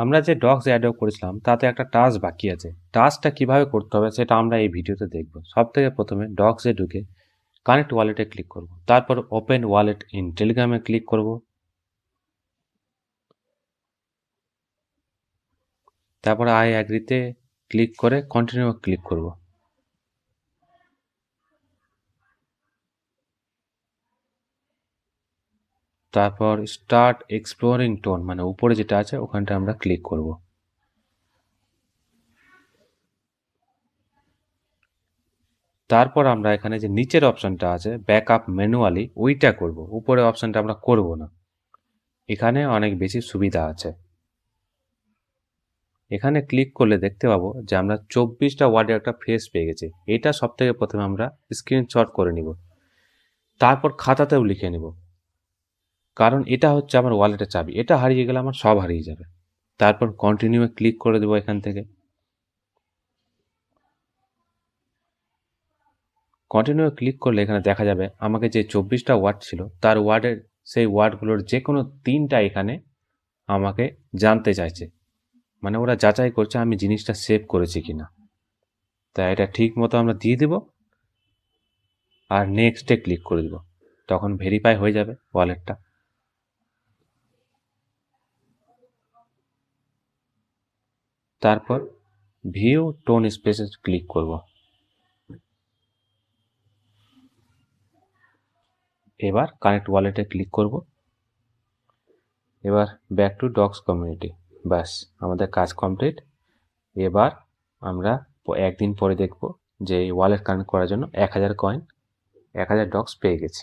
আমরা যে docs add করেছিলাম তাতে একটা টাস্ক বাকি আছে। টাস্কটা কিভাবে করতে হবে সেটা আমরা এই ভিডিওতে দেখব। সবথেকে প্রথমে ডক্সে ঢুকে কানেক্ট ওয়ালেটে ক্লিক করব, তারপর ওপেন ওয়ালেট ইন টেলিগ্রামে ক্লিক করব, তারপর আই অ্যাগ্রিতে ক্লিক করে কন্টিনিউ ক্লিক করব। তারপর স্টার্ট এক্সপ্লোরিং টোন মানে উপরে যেটা আছে ওখানটা আমরা ক্লিক করব। তারপর আমরা এখানে যে নিচের অপশনটা আছে ব্যাকআপ ম্যানুয়ালি ওইটা করব, উপরে অপশনটা আমরা করব না। এখানে অনেক বেশি সুবিধা আছে। এখানে ক্লিক করলে দেখতে পাবো যে আমরা 24টা ওয়ার্ডের একটা ফ্রেজ পেয়ে গেছি। এটা সব থেকে প্রথমে আমরা স্ক্রিনশট করে নিব, তারপর খাতাতেও লিখে নিব, কারণ এটা হচ্ছে আমার ওয়ালেটের চাবি। এটা হারিয়ে গেলে আমার সব হারিয়ে যাবে। তারপর কন্টিনিউ ক্লিক করে দেবো। এখান থেকে কন্টিনিউ ক্লিক করলে এখানে দেখা যাবে আমাকে যে 24টা ওয়ার্ড ছিল তার ওয়ার্ডের সেই ওয়ার্ডগুলোর যে কোনো 3টা এখানে আমাকে জানতে চাইছে, মানে ওরা যাচাই করছে আমি জিনিসটা সেভ করেছি কিনা। তাই এটা ঠিক মতো আমরা দিয়ে দেব আর নেক্সটে ক্লিক করে দেব, তখন ভেরিফাই হয়ে যাবে ওয়ালেটটা। তারপর ভিউ টোন স্পেসে ক্লিক করব। এবার কানেক্ট ওয়ালেটে ক্লিক করব। এবার ব্যাক টু ডক্স কমিউনিটি। ব্যাস, আমাদের কাজ কমপ্লিট। এবার আমরা একদিন পরে দেখব যে ওয়ালেট কানেক্ট করার জন্য 1000 কয়েন 1000 ডক্স পেয়ে গেছি।